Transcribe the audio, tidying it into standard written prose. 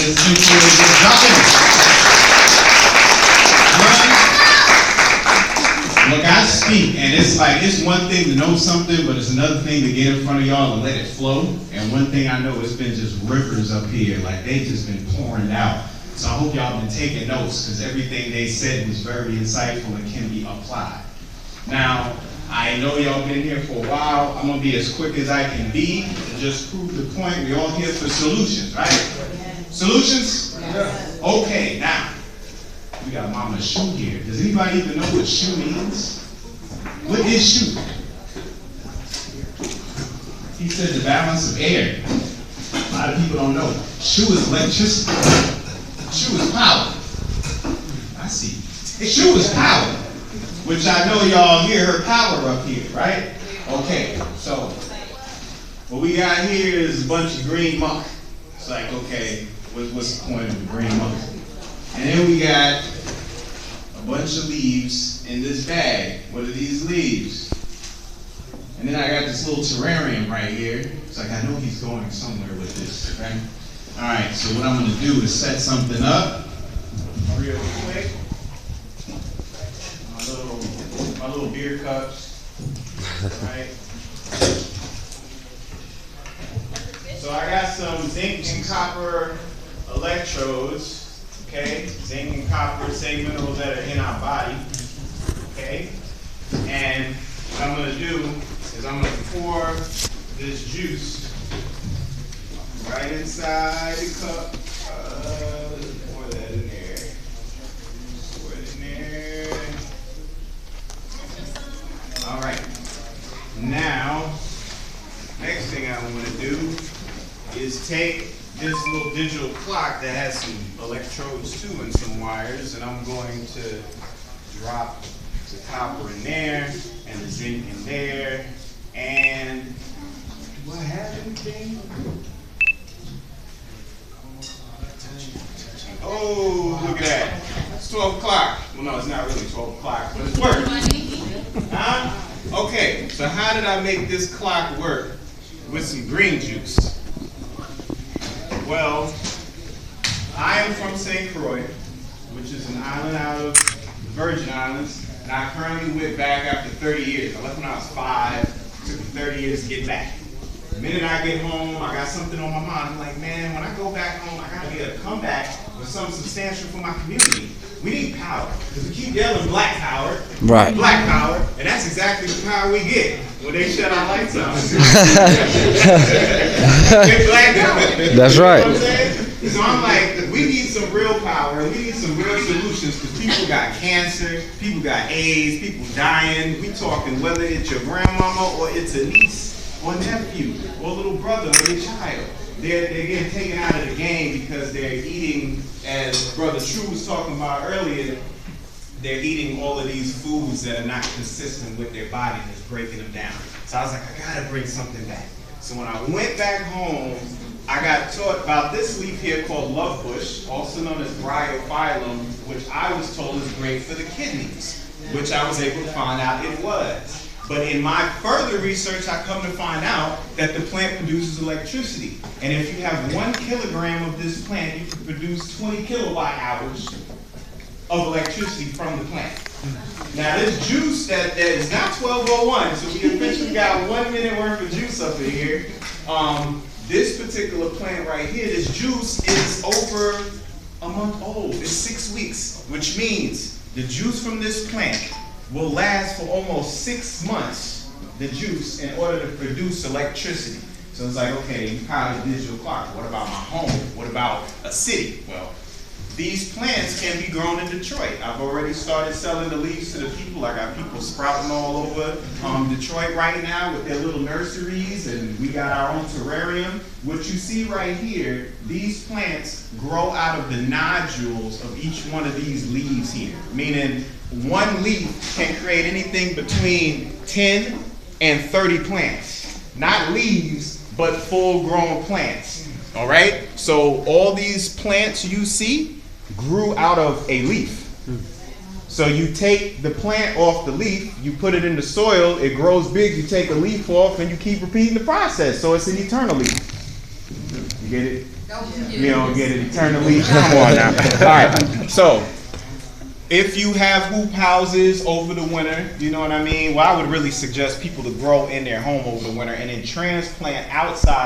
Let's do it. Drop in. Look, I speak, and it's like, it's one thing to know something, but it's another thing to get in front of y'all and let it flow. And one thing I know, it's been just rivers up here, like they just been pouring out. So I hope y'all been taking notes, because everything they said was very insightful and can be applied. Now, I know y'all been here for a while. I'm gonna be as quick as I can be to just prove the point. We're all here for solutions, right? Solutions? Okay, now. We got Mama Shoe here. Does anybody even know what shoe means? What is shoe? He said the balance of air. A lot of people don't know. Shoe is electricity. Shoe is power. I see. Shoe is power. Which I know y'all hear her power up here, right? Okay, so what we got here is a bunch of green muck. It's like, okay, what's the point of the green muck? And then we got a bunch of leaves in this bag. What are these leaves? And then I got this little terrarium right here. It's like, I know he's going somewhere with this, right? All right, so what I'm gonna do is set something up real quick. My little beer cups, right? So I got some zinc and copper electrodes. Okay, zinc and copper, same minerals that are in our body. Okay, and what I'm going to do is I'm going to pour this juice right inside the cup. Pour that in there. Pour it in there. All right. Now, next thing I want to do is take this little digital clock that has some electrodes too and some wires, and I'm going to drop the copper in there and the zinc in there. And do I have anything? Oh, look at that. It's 12 o'clock. Well, no, it's not really 12 o'clock, but it's working. Huh? Okay, so how did I make this clock work with some green juice? Well, I am from St. Croix, which is an island out of the Virgin Islands, and I currently went back after 30 years. I left when I was 5, took me 30 years to get back. The minute I get home, I got something on my mind. I'm like, man, when I go back home, I gotta be able to come back with something substantial for my community. We need power, because we keep yelling black power, right? Black power, and that's exactly the power we get when they shut our lights off. That's right. You know what I'm saying? So I'm like, we need some real power, and we need some real solutions, because people got cancer, people got AIDS, people dying. We talking whether it's your grandmama or it's a niece or nephew or little brother or your child. They're getting taken out of the game because they're eating, as Brother True was talking about earlier, they're eating all of these foods that are not consistent with their body and it's breaking them down. So I was like, I gotta bring something back. So when I went back home, I got taught about this leaf here called love bush, also known as bryophyllum, which I was told is great for the kidneys, which I was able to find out it was. But in my further research, I come to find out that the plant produces electricity. And if you have 1 kilogram of this plant, you can produce 20 kilowatt hours of electricity from the plant. Now this juice that is not 1201, so we officially got 1 minute worth of juice up in here. This particular plant right here, this juice is over a month old. It's 6 weeks, which means the juice from this plant will last for almost 6 months, the juice, in order to produce electricity. So it's like, okay, you power the digital clock. What about my home? What about a city? Well, these plants can be grown in Detroit. I've already started selling the leaves to the people. I got people sprouting all over Detroit right now with their little nurseries, and we got our own terrarium. What you see right here, these plants grow out of the nodules of each one of these leaves here, meaning one leaf can create anything between 10 and 30 plants. Not leaves, but full-grown plants. All right? So all these plants you see grew out of a leaf. So you take the plant off the leaf, you put it in the soil, it grows big, you take a leaf off, and you keep repeating the process. So it's an eternal leaf. You get it? You don't get it eternally. Come on now. All right. So, if you have hoop houses over the winter, you know what I mean? Well, I would really suggest people to grow in their home over the winter and then transplant outside